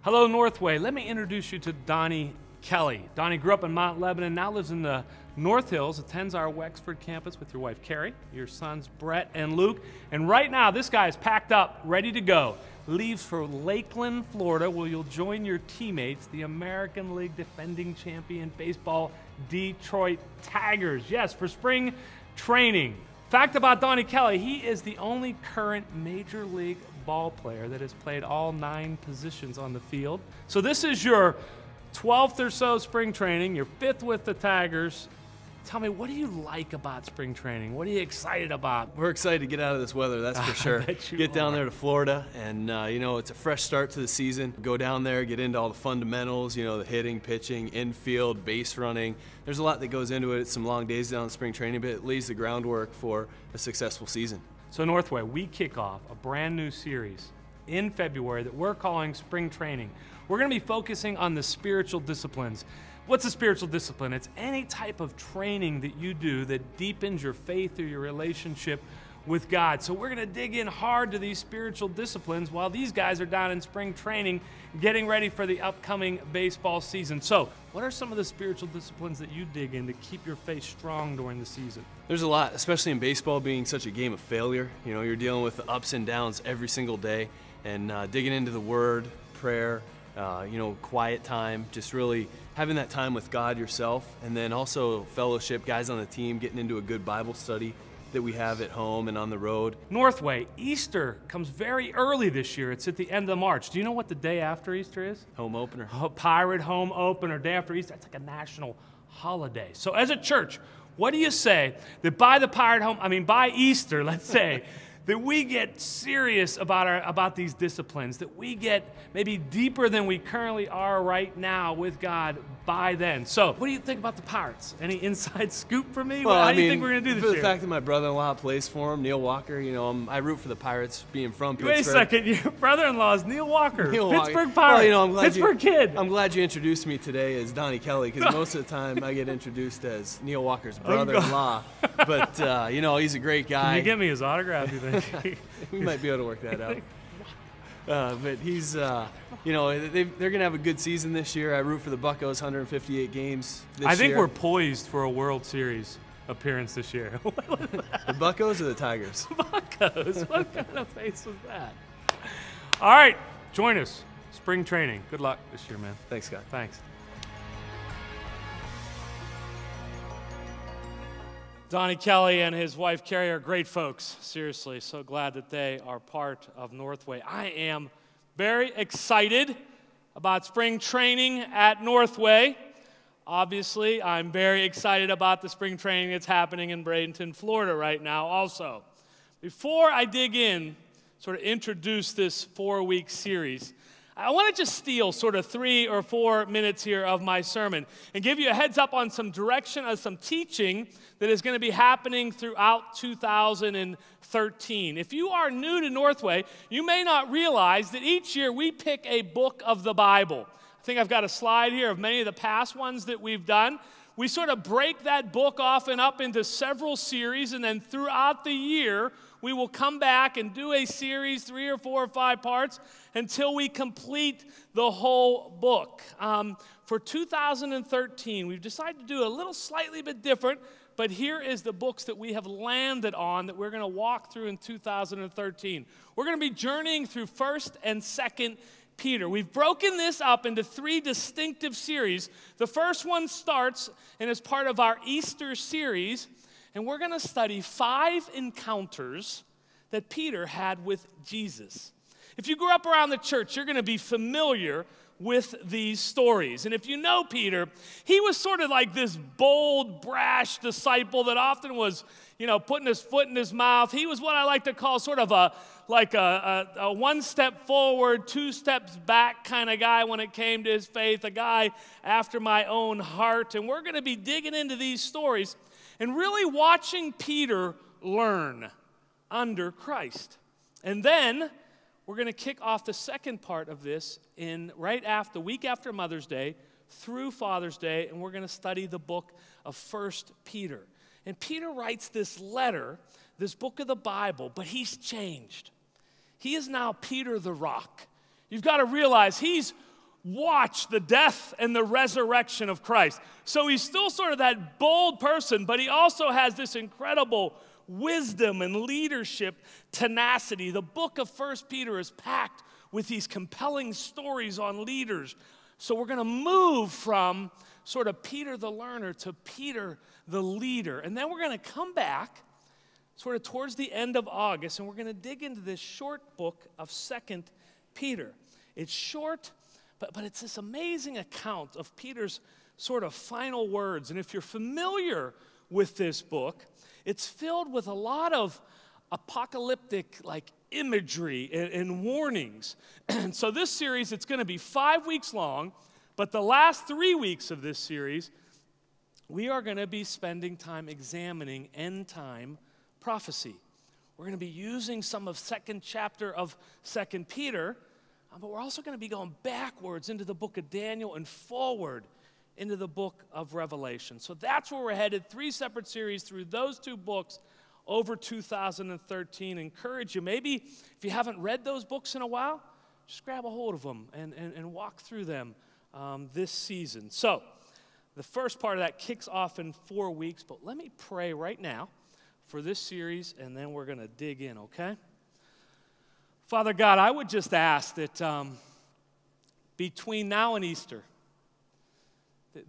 Hello, Northway. Let me introduce you to Donnie Kelly. Donnie grew up in Mount Lebanon, now lives in the North Hills, attends our Wexford campus with your wife, Carrie, your sons, Brett and Luke. And right now, this guy is packed up, ready to go. Leaves for Lakeland, Florida, where you'll join your teammates, the American League defending champion baseball Detroit Tigers. Yes, for spring training. Fact about Donnie Kelly, he is the only current Major League ball player that has played all 9 positions on the field. So this is your 12th or so spring training, your 5th with the Tigers. Tell me, what do you like about spring training? What are you excited about? We're excited to get out of this weather, that's for sure. Get down there to Florida, and it's a fresh start to the season. Go down there, get into all the fundamentals, the hitting, pitching, infield, base running. There's a lot that goes into it. It's some long days down in spring training, but it lays the groundwork for a successful season. So Northway, we kick off a brand new series in February that we're calling Spring Training. We're going to be focusing on the spiritual disciplines. What's a spiritual discipline? It's any type of training that you do that deepens your faith or your relationship with God. So we're going to dig in hard to these spiritual disciplines while these guys are down in spring training getting ready for the upcoming baseball season. So what are some of the spiritual disciplines that you dig in to keep your faith strong during the season? There's a lot, especially in baseball being such a game of failure. You're dealing with the ups and downs every single day, and digging into the Word, prayer, quiet time, just really having that time with God yourself, and then also fellowship, guys on the team, getting into a good Bible study that we have at home and on the road. Northway, Easter comes very early this year. It's at the end of March. Do you know what the day after Easter is? Home opener. Pirate home opener, day after Easter. It's like a national holiday. So as a church, what do you say that by Easter, let's say, that we get serious about these disciplines, that we get maybe deeper than we currently are right now with God by then. So, what do you think about the Pirates? Any inside scoop for me? Well, How do you think we're going to do this year? year? The fact that my brother-in-law plays for him, Neil Walker, I root for the Pirates being from Pittsburgh. Wait a second, your brother-in-law is Neil Walker, Pittsburgh Pirates, well, I'm glad Pittsburgh kid. I'm glad you introduced me today as Donnie Kelly, because most of the time I get introduced as Neil Walker's brother-in-law. But, he's a great guy. Can you give me his autograph, you think? We might be able to work that out. But he's, they're going to have a good season this year. I root for the Buccos, 158 games this year. I think we're poised for a World Series appearance this year. The Buccos or the Tigers? Buccos. What kind of face was that? All right, join us. Spring training. Good luck this year, man. Thanks, Scott. Thanks. Donnie Kelly and his wife Carrie are great folks. Seriously, so glad that they are part of Northway. I am very excited about spring training at Northway. Obviously, I'm very excited about the spring training that's happening in Bradenton, Florida right now also. Before I dig in, sort of introduce this 4-week series, I want to just steal sort of 3 or 4 minutes here of my sermon and give you a heads up on some direction of some teaching that is going to be happening throughout 2013. If you are new to Northway, you may not realize that each year we pick a book of the Bible. I think I've got a slide here of many of the past ones that we've done. We sort of break that book off and up into several series, and then throughout the year, we will come back and do a series, 3 or 4 or 5 parts, until we complete the whole book. For 2013, we've decided to do a little slightly bit different, but here is the books that we have landed on that we're going to walk through in 2013. We're going to be journeying through 1st and 2nd Peter. We've broken this up into 3 distinctive series. The first one starts and is part of our Easter series, and we're going to study 5 encounters that Peter had with Jesus. If you grew up around the church, you're going to be familiar with these stories. And if you know Peter, he was sort of like this bold, brash disciple that often was, putting his foot in his mouth. He was what I like to call sort of a 1 step forward, 2 steps back kind of guy when it came to his faith, a guy after my own heart. And we're going to be digging into these stories and really watching Peter learn under Christ. And then we're going to kick off the second part of this the week after Mother's Day through Father's Day, and we're going to study the book of 1 Peter. And Peter writes this letter, this book of the Bible, but he's changed. He is now Peter the Rock. You've got to realize he's watch the death and the resurrection of Christ. So he's still sort of that bold person, but he also has this incredible wisdom and leadership tenacity. The book of 1 Peter is packed with these compelling stories on leaders. So we're going to move from sort of Peter the learner to Peter the leader. And then we're going to come back sort of towards the end of August, and we're going to dig into this short book of 2 Peter. It's short, but it's this amazing account of Peter's sort of final words. And if you're familiar with this book, it's filled with a lot of apocalyptic imagery and warnings. And so this series, it's going to be 5 weeks long, but the last 3 weeks of this series, we are going to be spending time examining end-time prophecy. We're going to be using some of second chapter of 2 Peter, but we're also going to be going backwards into the book of Daniel and forward into the book of Revelation. So that's where we're headed, 3 separate series through those 2 books over 2013. Encourage you, maybe if you haven't read those books in a while, just grab a hold of them and walk through them this season. So the first part of that kicks off in 4 weeks, but let me pray right now for this series, and then we're going to dig in, okay? Father God, I would just ask that between now and Easter,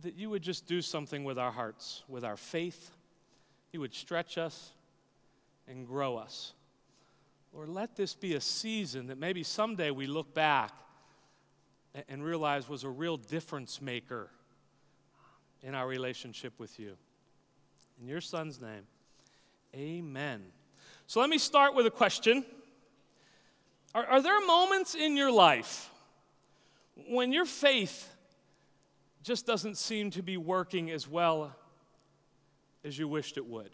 that you would just do something with our hearts, with our faith. You would stretch us and grow us. Lord, let this be a season that maybe someday we look back and realize was a real difference maker in our relationship with you. In your Son's name, amen. So let me start with a question. Are there moments in your life when your faith just doesn't seem to be working as well as you wished it would?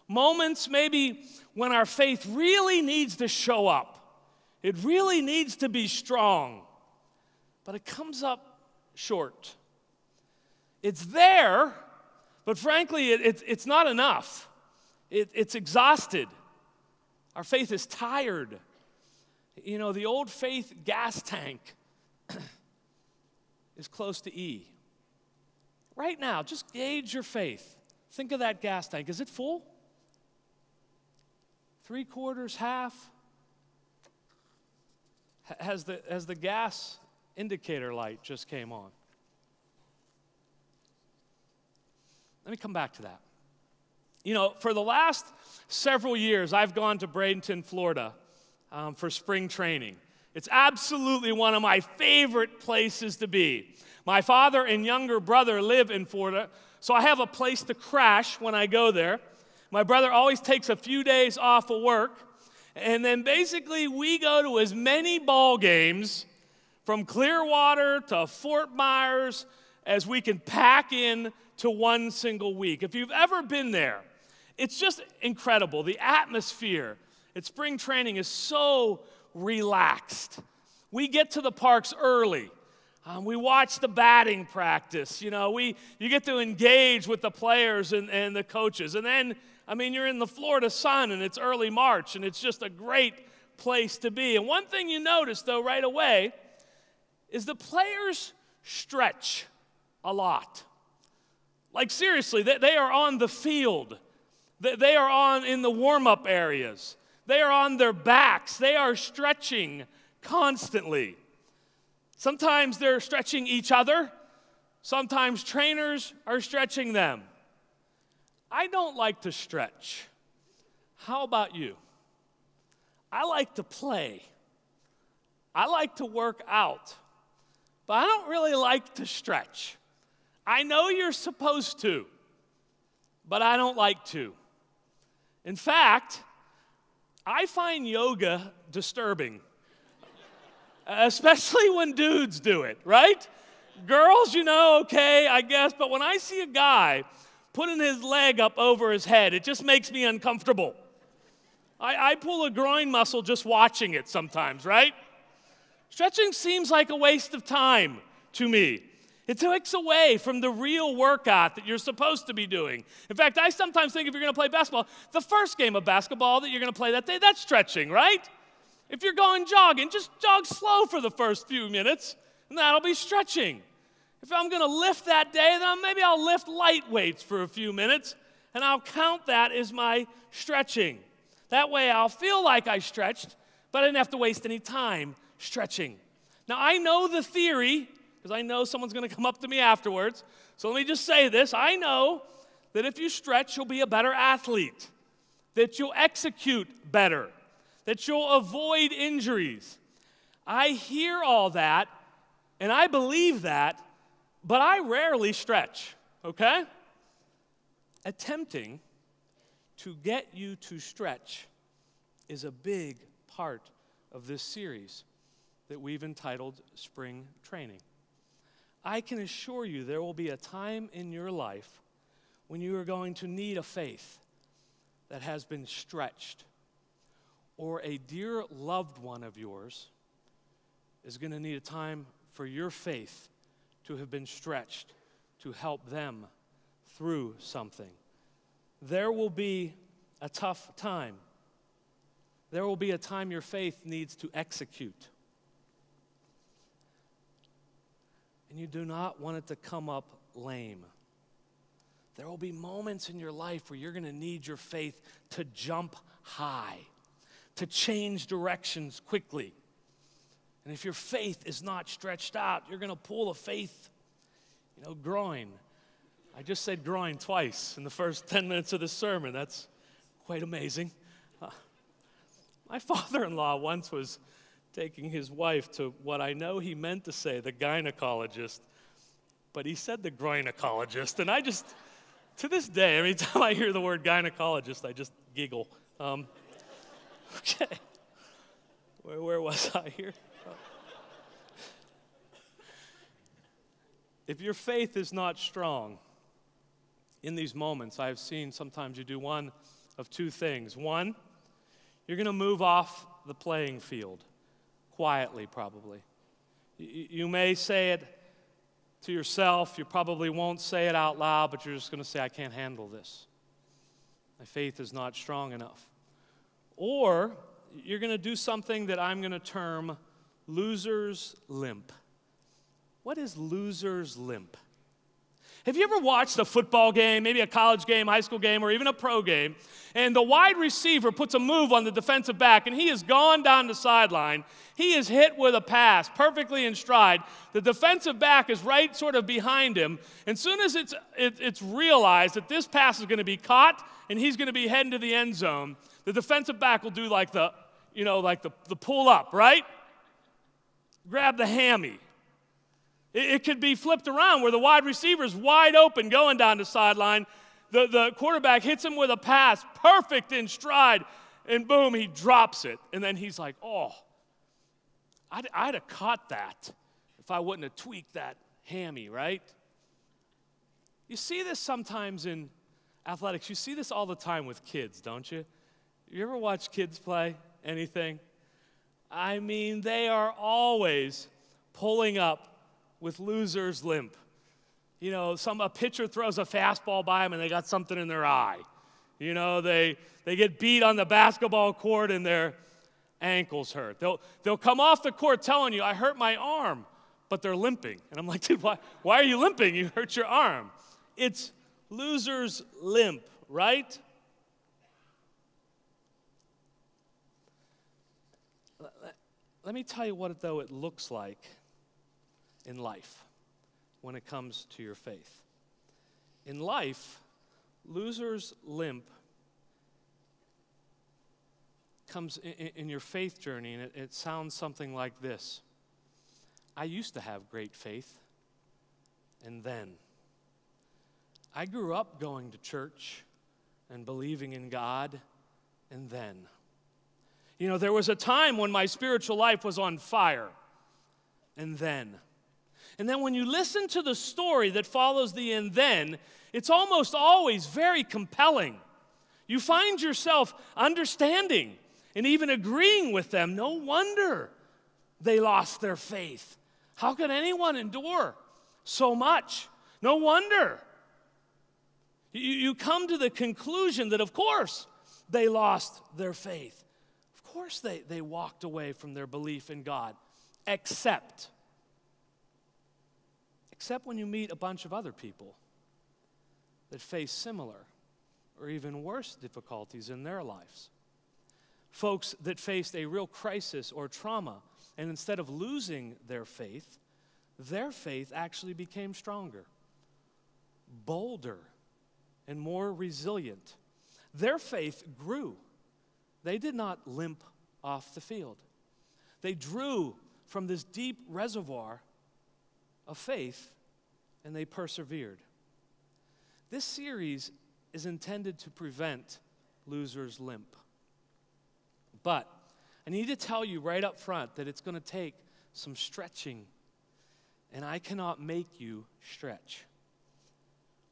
Moments maybe when our faith really needs to show up. It really needs to be strong, but it comes up short. It's there, but frankly, it's not enough. It's exhausted. Our faith is tired. You know, the old faith gas tank is close to E. Right now, just gauge your faith. Think of that gas tank. Is it full? 3/4, half? Has the gas indicator light just came on? Let me come back to that. You know, for the last several years, I've gone to Bradenton, Florida for spring training. It's absolutely one of my favorite places to be. My father and younger brother live in Florida, so I have a place to crash when I go there. My brother always takes a few days off of work, and then basically we go to as many ball games from Clearwater to Fort Myers as we can pack in to one single week. If you've ever been there, it's just incredible. The atmosphere at spring training is so relaxed. We get to the parks early. We watch the batting practice. You know, you get to engage with the players and the coaches. And then, I mean, you're in the Florida sun, and it's early March, and it's just a great place to be. And one thing you notice, though, right away, is the players stretch a lot. Like, seriously, they are on the field. They are in the warm-up areas. They are on their backs. They are stretching constantly. Sometimes they're stretching each other. Sometimes trainers are stretching them. I don't like to stretch. How about you? I like to play. I like to work out. But I don't really like to stretch. I know you're supposed to, but I don't like to. In fact, I find yoga disturbing, especially when dudes do it, right? Girls, you know, okay, I guess, but when I see a guy putting his leg up over his head, it just makes me uncomfortable. I pull a groin muscle just watching it sometimes, right? Stretching seems like a waste of time to me. It takes away from the real workout that you're supposed to be doing. In fact, I sometimes think if you're going to play basketball, the first game of basketball that you're going to play that day, that's stretching, right? If you're going jogging, just jog slow for the first few minutes. and that'll be stretching. If I'm going to lift that day, then maybe I'll lift light weights for a few minutes, and I'll count that as my stretching. That way I'll feel like I stretched, but I didn't have to waste any time stretching. Now, I know the theory, because I know someone's going to come up to me afterwards, so let me just say this. I know that if you stretch, you'll be a better athlete, that you'll execute better, that you'll avoid injuries. I hear all that, and I believe that, but I rarely stretch, okay? Attempting to get you to stretch is a big part of this series that we've entitled Spring Training. I can assure you there will be a time in your life when you are going to need a faith that has been stretched, or a dear loved one of yours is going to need a time for your faith to have been stretched to help them through something. There will be a tough time. There will be a time your faith needs to execute. And you do not want it to come up lame. There will be moments in your life where you're going to need your faith to jump high, to change directions quickly. And if your faith is not stretched out, you're going to pull a faith, groin. I just said groin twice in the first 10 minutes of the sermon. That's quite amazing. My father-in-law once was taking his wife to what I know he meant to say, the gynecologist, but he said the groinecologist, and I just, to this day, every time I hear the word gynecologist, I just giggle. Okay, where was I here? If your faith is not strong in these moments, I've seen sometimes you do one of two things. One, you're going to move off the playing field, quietly probably. You may say it to yourself. You probably won't say it out loud, but you're just going to say, I can't handle this. My faith is not strong enough. Or you're going to do something that I'm going to term loser's limp. What is loser's limp? Have you ever watched a football game, maybe a college game, high school game, or even a pro game, and the wide receiver puts a move on the defensive back, and he has gone down the sideline. He is hit with a pass, perfectly in stride. The defensive back is right sort of behind him. And as soon as it's realized that this pass is going to be caught and he's going to be heading to the end zone, the defensive back will do like the pull up, right? Grab the hammy. It could be flipped around where the wide receiver is wide open going down the sideline. The quarterback hits him with a pass, perfect in stride, and boom, he drops it. And then he's like, oh, I'd have caught that if I wouldn't have tweaked that hammy, right? You see this sometimes in athletics. You see this all the time with kids, don't you? You ever watch kids play anything? I mean, they are always pulling up with loser's limp. A pitcher throws a fastball by them and they got something in their eye. They get beat on the basketball court and their ankles hurt. They'll come off the court telling you, I hurt my arm, but they're limping. And I'm like, dude, why are you limping? You hurt your arm. It's loser's limp, right? Let me tell you what, though, it looks like in life when it comes to your faith. In life, loser's limp comes in your faith journey, and it sounds something like this. I used to have great faith, and then I grew up going to church and believing in God, and then. There was a time when my spiritual life was on fire, and then. And then when you listen to the story that follows the and then, it's almost always very compelling. You find yourself understanding and even agreeing with them. No wonder they lost their faith. How could anyone endure so much? No wonder. You come to the conclusion that, of course, they lost their faith. Of course, they walked away from their belief in God, except except when you meet a bunch of other people that face similar or even worse difficulties in their lives. Folks that faced a real crisis or trauma, and instead of losing their faith actually became stronger, bolder, and more resilient. Their faith grew. They did not limp off the field. They drew from this deep reservoir of faith, and they persevered. This series is intended to prevent losers' limp. But I need to tell you right up front that it's going to take some stretching, and I cannot make you stretch.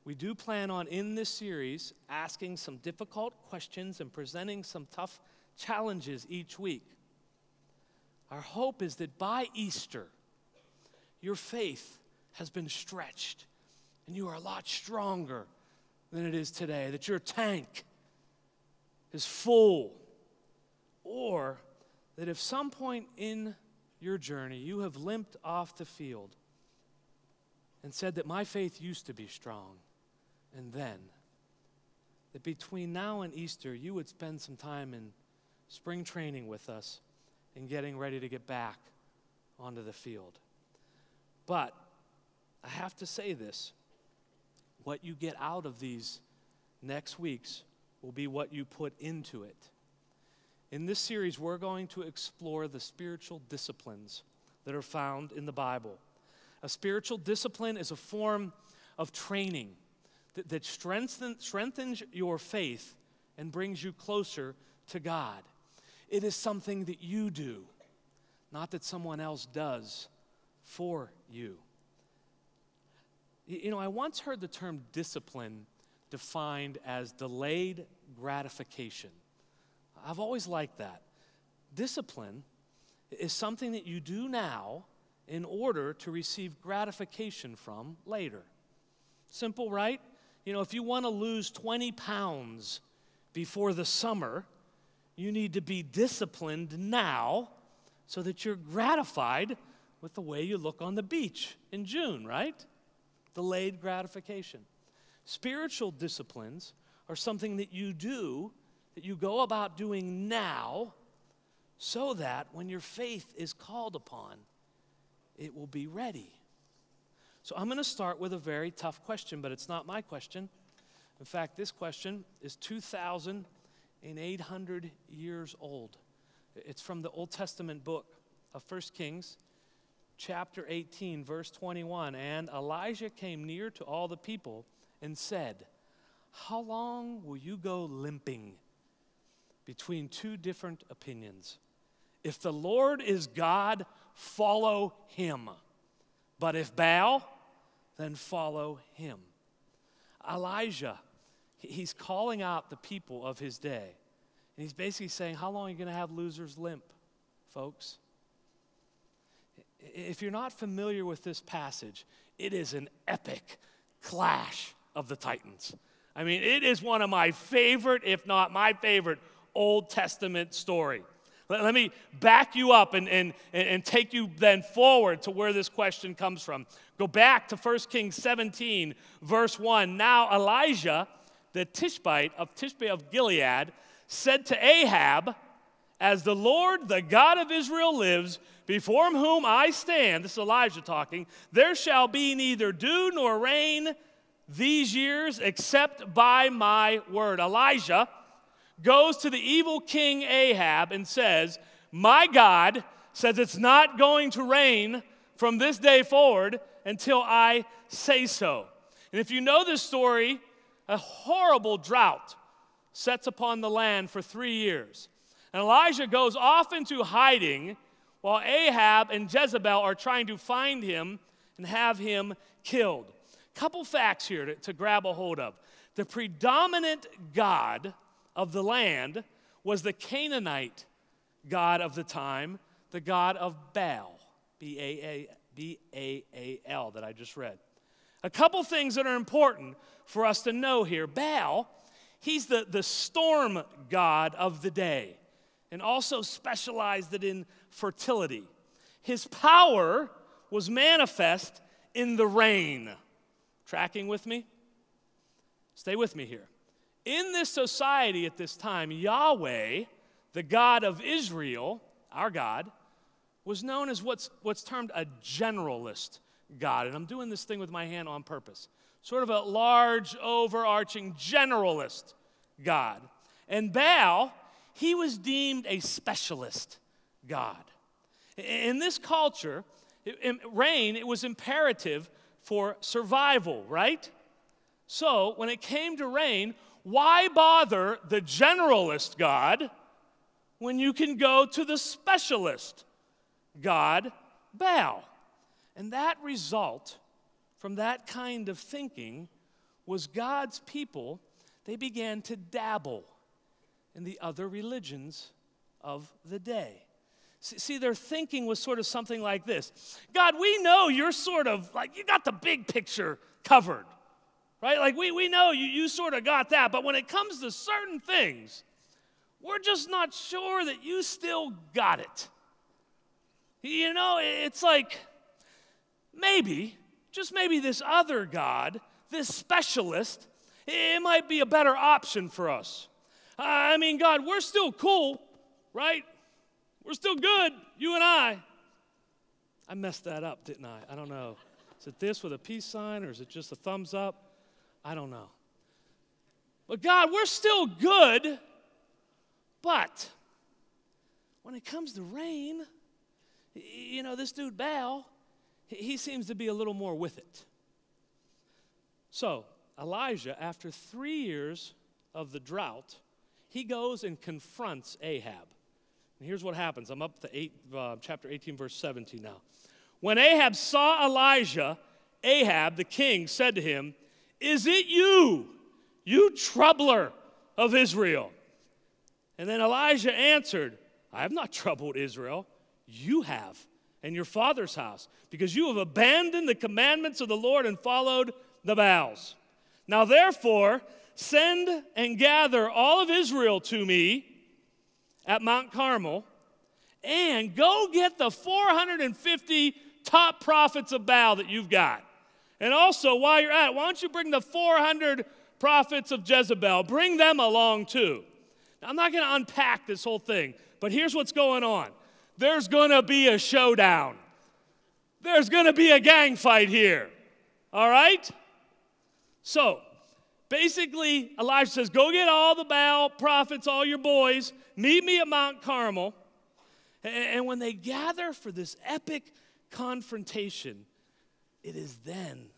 We do plan on, in this series, asking some difficult questions and presenting some tough challenges each week. Our hope is that by Easter, your faith has been stretched, and you are a lot stronger than it is today, that your tank is full, or that if some point in your journey you have limped off the field and said that my faith used to be strong, and then that between now and Easter you would spend some time in spring training with us and getting ready to get back onto the field. But I have to say this, what you get out of these next weeks will be what you put into it. In this series, we're going to explore the spiritual disciplines that are found in the Bible. A spiritual discipline is a form of training that strengthens your faith and brings you closer to God. It is something that you do, not that someone else does for you. You know, I once heard the term discipline defined as delayed gratification. I've always liked that. Discipline is something that you do now in order to receive gratification from later. Simple, right? You know, if you want to lose 20 pounds before the summer, you need to be disciplined now so that you're gratified with the way you look on the beach in June, right? Delayed gratification. Spiritual disciplines are something that you do, that you go about doing now, so that when your faith is called upon, it will be ready. So I'm going to start with a very tough question, but it's not my question. In fact, this question is 2,800 years old. It's from the Old Testament book of 1 Kings, chapter 18, verse 21. And Elijah came near to all the people and said, "How long will you go limping between two different opinions? If the Lord is God, follow him. But if Baal, then follow him." Elijah, he's calling out the people of his day. And he's basically saying, how long are you going to have losers limp, folks? If you're not familiar with this passage, it is an epic clash of the Titans. I mean, it is one of my favorite, if not my favorite, Old Testament story. Let me back you up and take you then forward to where this question comes from. Go back to 1 Kings 17, verse 1. Now Elijah, the Tishbite of Gilead, said to Ahab, "As the Lord, the God of Israel lives, before whom I stand," this is Elijah talking, "there shall be neither dew nor rain these years except by my word." Elijah goes to the evil king Ahab and says, "My God says it's not going to rain from this day forward until I say so." And if you know this story, a horrible drought sets upon the land for 3 years. And Elijah goes off into hiding while Ahab and Jezebel are trying to find him and have him killed. Couple facts here to grab a hold of. The predominant god of the land was the Canaanite god of the time, the god of Baal, B-A-A-L, that I just read. A couple things that are important for us to know here. Baal, he's the storm god of the day, and also specialized in fertility. His power was manifest in the rain. Tracking with me? Stay with me here. In this society at this time, Yahweh, the God of Israel, our God, was known as what's termed a generalist God. And I'm doing this thing with my hand on purpose. Sort of a large, overarching generalist God. And Baal, he was deemed a specialist God. In this culture, rain, it was imperative for survival, right? So when it came to rain, why bother the generalist God when you can go to the specialist God, Baal? And that result from that kind of thinking was God's people, they began to dabble in the other religions of the day. See, their thinking was sort of something like this. God, we know you're sort of, like, you got the big picture covered, right? Like, we know you sort of got that, but when it comes to certain things, we're just not sure that you still got it. You know, it's like, maybe, just maybe this other God, this specialist, it might be a better option for us. I mean, God, we're still cool, right? We're still good, you and I. I messed that up, didn't I? I don't know. Is it this with a peace sign or is it just a thumbs up? I don't know. But God, we're still good, but when it comes to rain, you know, this dude Baal, he seems to be a little more with it. So Elijah, after 3 years of the drought, he goes and confronts Ahab. And here's what happens. I'm up to chapter 18, verse 17 now. When Ahab saw Elijah, Ahab, the king, said to him, "Is it you, you troubler of Israel?" And then Elijah answered, "I have not troubled Israel. You have, and your father's house, because you have abandoned the commandments of the Lord and followed the Baals. Now therefore, send and gather all of Israel to me at Mount Carmel, and go get the 450 top prophets of Baal that you've got. And also, while you're at it, why don't you bring the 400 prophets of Jezebel? Bring them along too." Now, I'm not going to unpack this whole thing, but here's what's going on. There's going to be a showdown. There's going to be a gang fight here. All right? So, basically, Elijah says, go get all the Baal prophets, all your boys, meet me at Mount Carmel. And when they gather for this epic confrontation, it is then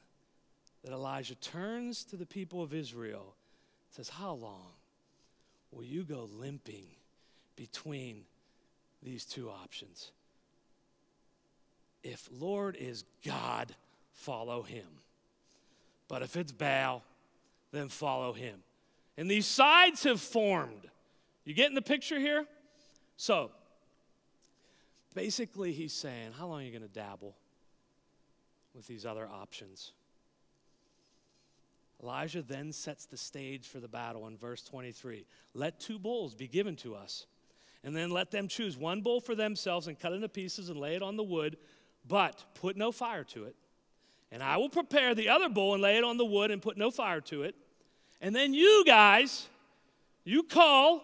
that Elijah turns to the people of Israel and says, "How long will you go limping between these two options? If Lord is God, follow him. But if it's Baal, then follow him." And these sides have formed. You getting the picture here? So, basically he's saying, how long are you going to dabble with these other options? Elijah then sets the stage for the battle in verse 23. "Let 2 bulls be given to us, and then let them choose 1 bull for themselves and cut it into pieces and lay it on the wood, but put no fire to it. And I will prepare the other bull and lay it on the wood and put no fire to it. And then you guys, you call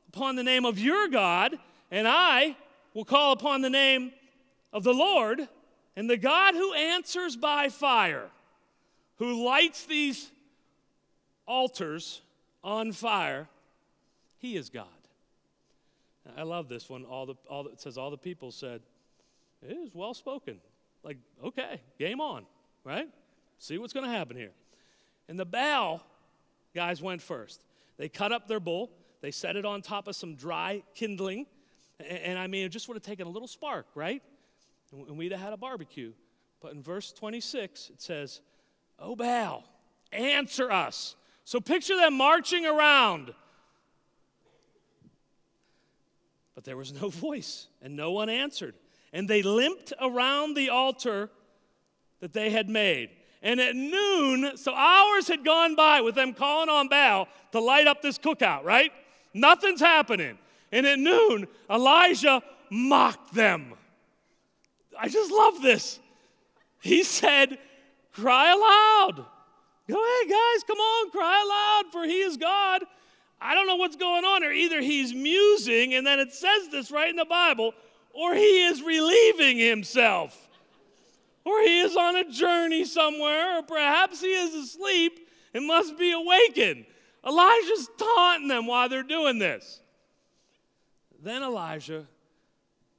upon the name of your God, and I will call upon the name of the Lord, and the God who answers by fire, who lights these altars on fire, he is God." I love this one. It says all the people said, "It is well spoken." Like, okay, game on, right? See what's going to happen here. And the Baal guys went first. They cut up their bull. They set it on top of some dry kindling. And I mean, it just would have taken a little spark, right? And we'd have had a barbecue. But in verse 26, it says, "O Baal, answer us." So picture them marching around. But there was no voice, and no one answered. And they limped around the altar that they had made. And at noon, so hours had gone by with them calling on Baal to light up this cookout, right? Nothing's happening. And at noon, Elijah mocked them. I just love this. He said, cry aloud. Go ahead, guys, come on, cry aloud, for he is God. I don't know what's going on here. Either he's musing, and then it says this right in the Bible, or he is relieving himself. Or he is on a journey somewhere, or perhaps he is asleep and must be awakened. Elijah's taunting them while they're doing this. Then Elijah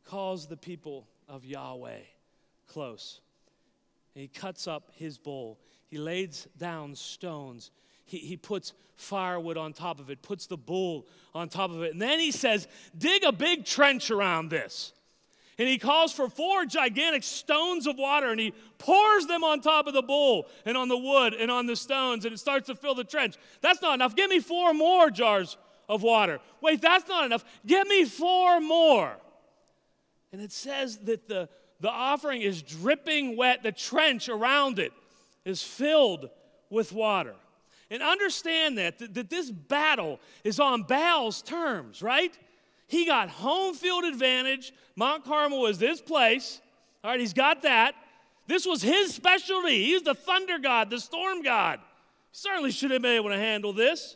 calls the people of Yahweh close. And he cuts up his bowl. He lays down stones. He puts firewood on top of it, puts the bull on top of it. And then he says, dig a big trench around this. And he calls for 4 gigantic stones of water, and he pours them on top of the bull and on the wood and on the stones, and it starts to fill the trench. That's not enough. Give me 4 more jars of water. Wait, that's not enough. Give me 4 more. And it says that the offering is dripping wet. The trench around it is filled with water. And understand that this battle is on Baal's terms, right? He got home field advantage. Mount Carmel was his place. All right, he's got that. This was his specialty. He's the thunder god, the storm god. He certainly should have been able to handle this.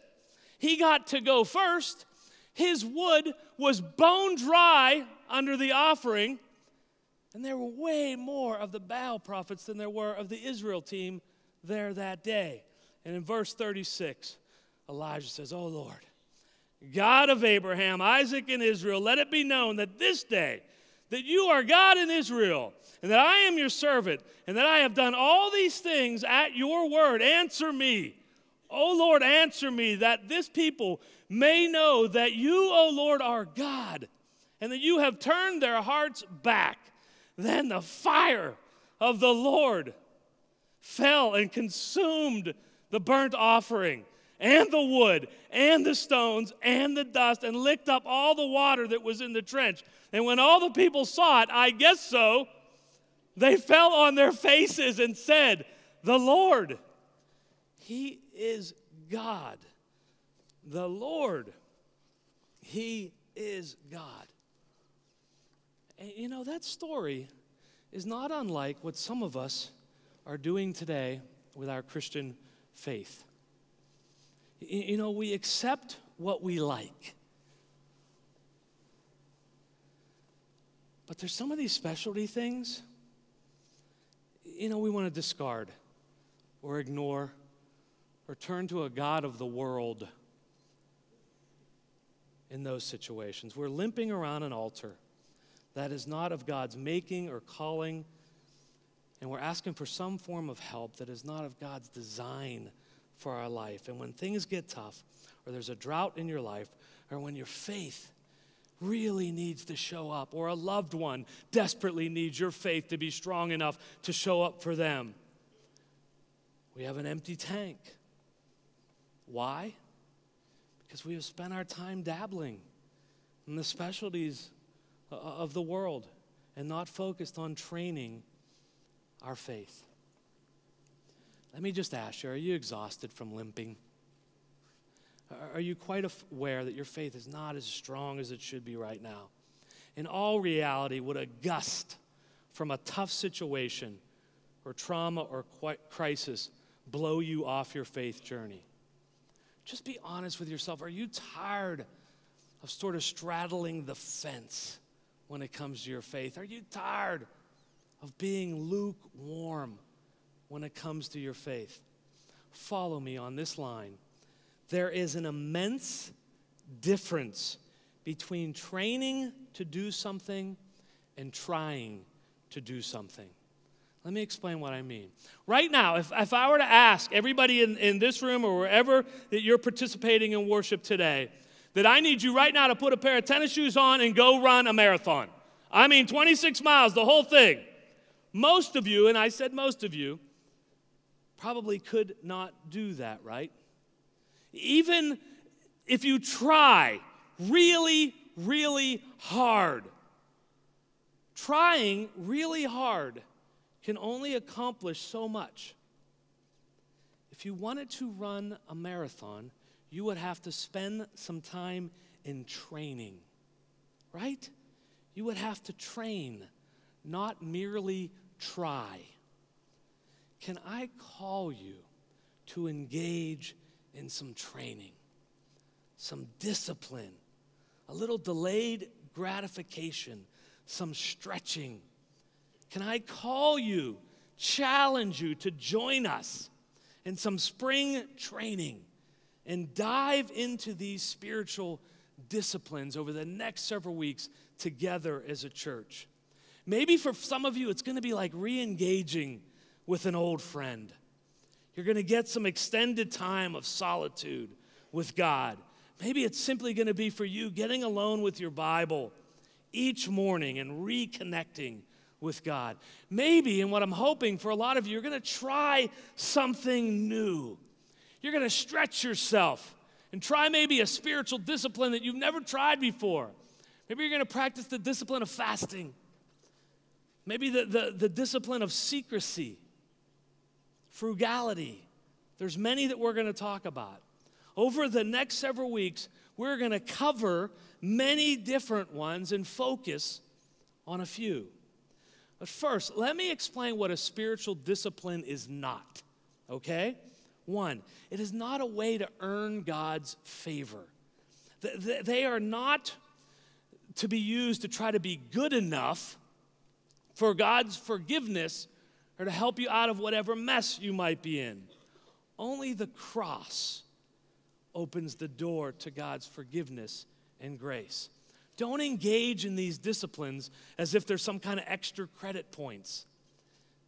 He got to go first. His wood was bone dry under the offering. And there were way more of the Baal prophets than there were of the Israel team there that day. And in verse 36, Elijah says, "Oh Lord, God of Abraham, Isaac, and Israel, let it be known that this day that you are God in Israel, and that I am your servant, and that I have done all these things at your word. Answer me. O Lord, answer me, that this people may know that you, O Lord, are God, and that you have turned their hearts back." Then the fire of the Lord fell and consumed the burnt offering, and the wood, and the stones, and the dust, and licked up all the water that was in the trench. And when all the people saw it, I guess so, they fell on their faces and said, "The Lord, He is God. The Lord, He is God." And you know, that story is not unlike what some of us are doing today with our Christian faith. You know, we accept what we like. But there's some of these specialty things, you know, we want to discard or ignore or turn to a god of the world in those situations. We're limping around an altar that is not of God's making or calling, and we're asking for some form of help that is not of God's design for our life. And when things get tough, or there's a drought in your life, or when your faith really needs to show up, or a loved one desperately needs your faith to be strong enough to show up for them, we have an empty tank. Why? Because we have spent our time dabbling in the specialties of the world and not focused on training our faith. Let me just ask you, are you exhausted from limping? Are you quite aware that your faith is not as strong as it should be right now? In all reality, would a gust from a tough situation or trauma or crisis blow you off your faith journey? Just be honest with yourself. Are you tired of sort of straddling the fence when it comes to your faith? Are you tired of being lukewarm when it comes to your faith? Follow me on this line. There is an immense difference between training to do something and trying to do something. Let me explain what I mean. Right now, if I were to ask everybody in this room or wherever that you're participating in worship today, that I need you right now to put a pair of tennis shoes on and go run a marathon. I mean 26 miles, the whole thing. Most of you, and I said most of you, probably could not do that, right? Even if you try really, really hard, trying really hard can only accomplish so much. If you wanted to run a marathon, you would have to spend some time in training, right? You would have to train, not merely try. can I call you to engage in some training, some discipline, a little delayed gratification, some stretching? Can I call you, challenge you to join us in some spring training and dive into these spiritual disciplines over the next several weeks together as a church? Maybe for some of you, it's going to be like re-engaging with an old friend. You're going to get some extended time of solitude with God. Maybe it's simply going to be for you getting alone with your Bible each morning and reconnecting with God. Maybe, and what I'm hoping for a lot of you, you're going to try something new. You're going to stretch yourself and try maybe a spiritual discipline that you've never tried before. Maybe you're going to practice the discipline of fasting. Maybe the discipline of secrecy, frugality. There's many that we're going to talk about. Over the next several weeks, we're going to cover many different ones and focus on a few. But first, let me explain what a spiritual discipline is not, okay? One, it is not a way to earn God's favor. They are not to be used to try to be good enough for God's forgiveness or to help you out of whatever mess you might be in. Only the cross opens the door to God's forgiveness and grace. Don't engage in these disciplines as if there's some kind of extra credit points.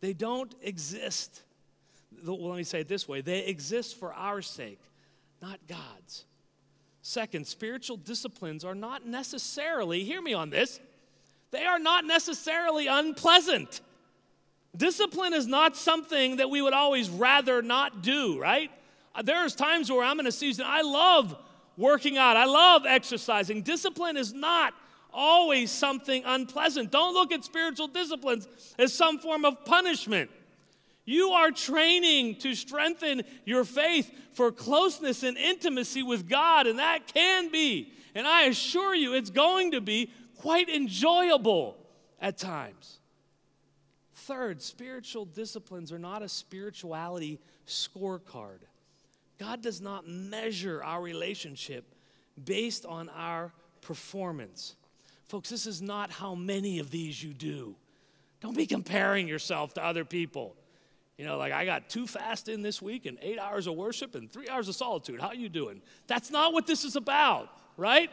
They don't exist. Well, let me say it this way. They exist for our sake, not God's. Second, spiritual disciplines are not necessarily, hear me on this, they are not necessarily unpleasant. Discipline is not something that we would always rather not do, right? There's times where I'm in a season, I love working out. I love exercising. Discipline is not always something unpleasant. Don't look at spiritual disciplines as some form of punishment. You are training to strengthen your faith for closeness and intimacy with God, and that can be, and I assure you, it's going to be quite enjoyable at times. Third, spiritual disciplines are not a spirituality scorecard. God does not measure our relationship based on our performance. Folks, this is not how many of these you do. Don't be comparing yourself to other people. You know, like I got 2 fasts in this week and 8 hours of worship and 3 hours of solitude. How you doing? That's not what this is about, right?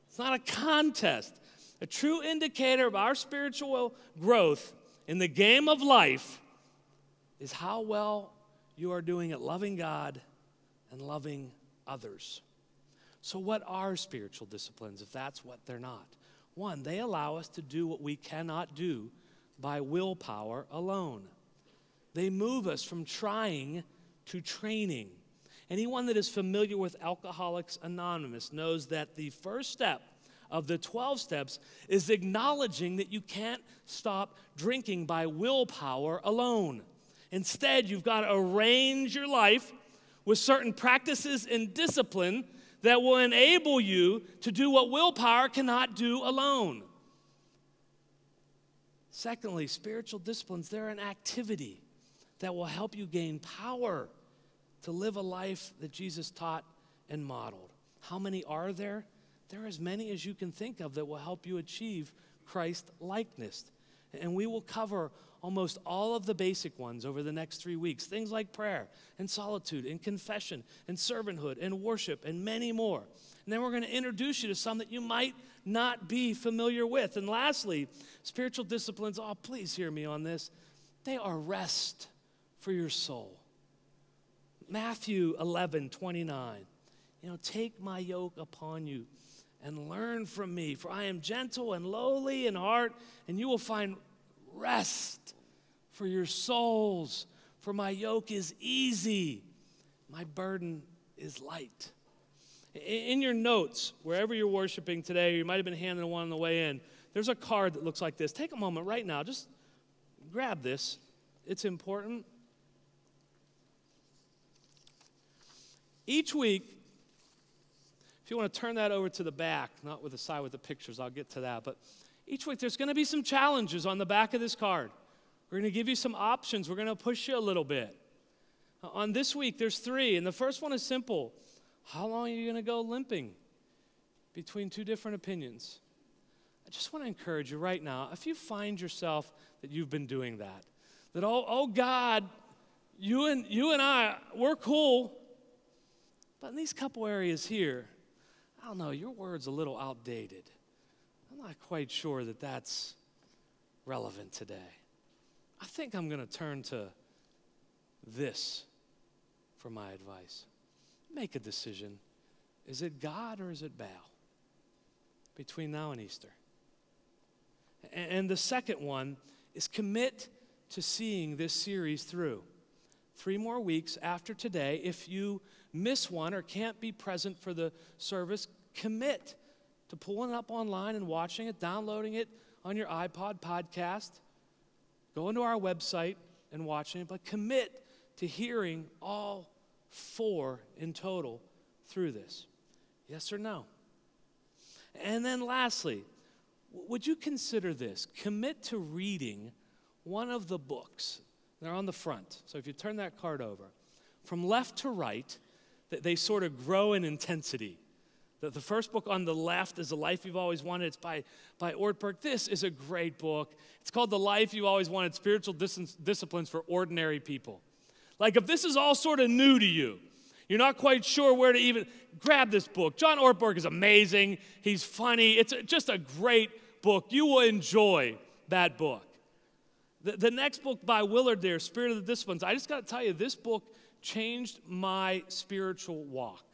It's not a contest. A true indicator of our spiritual growth in the game of life is how well you are doing at loving God and loving others. So what are spiritual disciplines if that's what they're not? One, they allow us to do what we cannot do by willpower alone. They move us from trying to training. Anyone that is familiar with Alcoholics Anonymous knows that the first step of the 12 steps is acknowledging that you can't stop drinking by willpower alone. Instead, you've got to arrange your life with certain practices and discipline that will enable you to do what willpower cannot do alone. Secondly, spiritual disciplines, they're an activity that will help you gain power to live a life that Jesus taught and modeled. How many are there? There are as many as you can think of that will help you achieve Christ-likeness. And we will cover almost all of the basic ones over the next 3 weeks. Things like prayer and solitude and confession and servanthood and worship and many more. And then we're going to introduce you to some that you might not be familiar with. And lastly, spiritual disciplines, oh, please hear me on this. They are rest for your soul. Matthew 11:29. You know, take my yoke upon you and learn from me, for I am gentle and lowly in heart, and you will find rest for your souls. For my yoke is easy, my burden is light. In your notes, wherever you're worshiping today, you might have been handed one on the way in, there's a card that looks like this. Take a moment right now, just grab this. It's important. Each week, if you want to turn that over to the back, not with the side with the pictures, I'll get to that, but each week there's going to be some challenges on the back of this card. We're going to give you some options. We're going to push you a little bit. On this week, there's 3, and the first one is simple. How long are you going to go limping between 2 different opinions? I just want to encourage you right now, if you find yourself that you've been doing that oh God, you and I, we're cool, but in these couple areas here, I don't know, your word's a little outdated. I'm not quite sure that that's relevant today. I think I'm going to turn to this for my advice. Make a decision. Is it God or is it Baal? Between now and Easter. And the second one is commit to seeing this series through. 3 more weeks after today. If you miss one or can't be present for the service, commit to pulling it up online and watching it, downloading it on your iPod podcast, going to our website and watching it, but commit to hearing all 4 in total through this. Yes or no? And then lastly, would you consider this? Commit to reading one of the books. They're on the front. So if you turn that card over, from left to right, they sort of grow in intensity. The first book on the left is The Life You've Always Wanted. It's by Ortberg. This is a great book. It's called The Life You Always Wanted, Spiritual Disciplines for Ordinary People. Like if this is all sort of new to you, you're not quite sure where to even grab this book. John Ortberg is amazing. He's funny. It's just a great book. You will enjoy that book. The next book by Willard there, Spirit of the Disciplines, I just got to tell you, this book changed my spiritual walk.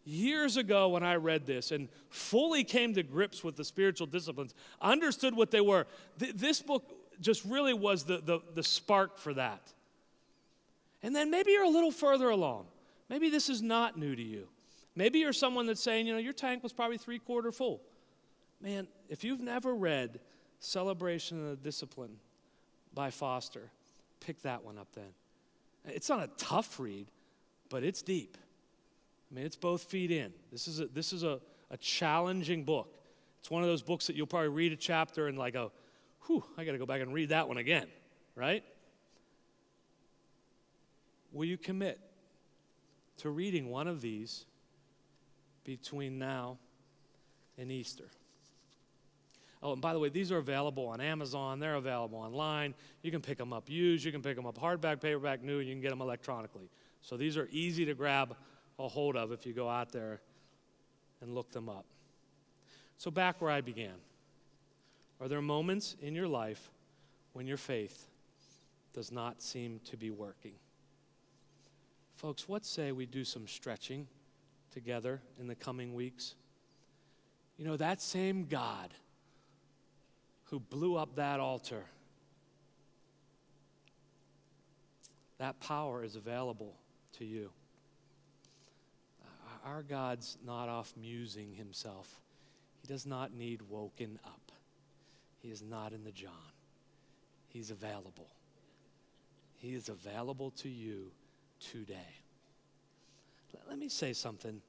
Years ago when I read this and fully came to grips with the spiritual disciplines, understood what they were, this book just really was the spark for that. And then maybe you're a little further along. Maybe this is not new to you. Maybe you're someone that's saying, your tank was probably 3/4 full. Man, if you've never read Celebration of the Discipline by Foster, pick that one up then. It's not a tough read, but it's deep. I mean, it's both feet in. This is a challenging book. It's one of those books that you'll probably read a chapter and like go, whew, I got to go back and read that one again, right? Will you commit to reading one of these between now and Easter? Oh, and by the way, these are available on Amazon. They're available online. You can pick them up used. You can pick them up hardback, paperback, new, and you can get them electronically. So these are easy to grab a hold of if you go out there and look them up. So back where I began. Are there moments in your life when your faith does not seem to be working? Folks, what say we do some stretching together in the coming weeks? That same God who blew up that altar, that power is available to you. Our God's not off musing himself. He does not need woken up. He is not in the John. He's available. He is available to you today. Let me say something.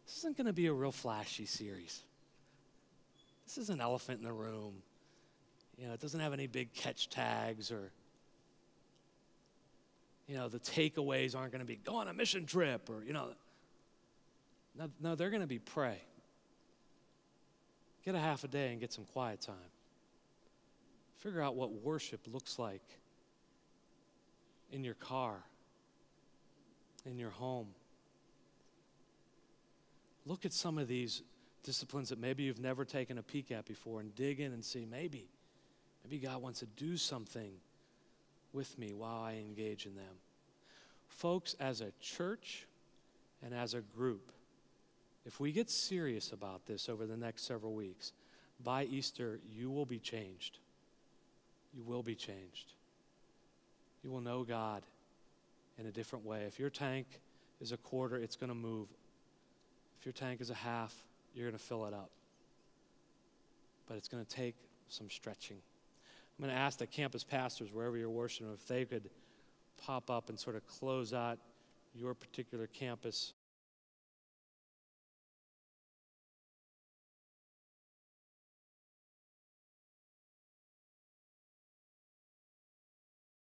This isn't going to be a real flashy series. This is an elephant in the room. It doesn't have any big catch tags or, the takeaways aren't going to be go on a mission trip or, No, they're going to be pray. Get a half a day and get some quiet time. Figure out what worship looks like in your car, in your home. Look at some of these disciplines that maybe you've never taken a peek at before and dig in and see maybe God wants to do something with me while I engage in them. Folks, as a church and as a group, if we get serious about this over the next several weeks, by Easter, you will be changed. You will be changed. You will know God in a different way. If your tank is a 1/4, it's going to move. If your tank is a 1/2, you're going to fill it up. But it's going to take some stretching. I'm going to ask the campus pastors, wherever you're worshiping, if they could pop up and sort of close out your particular campus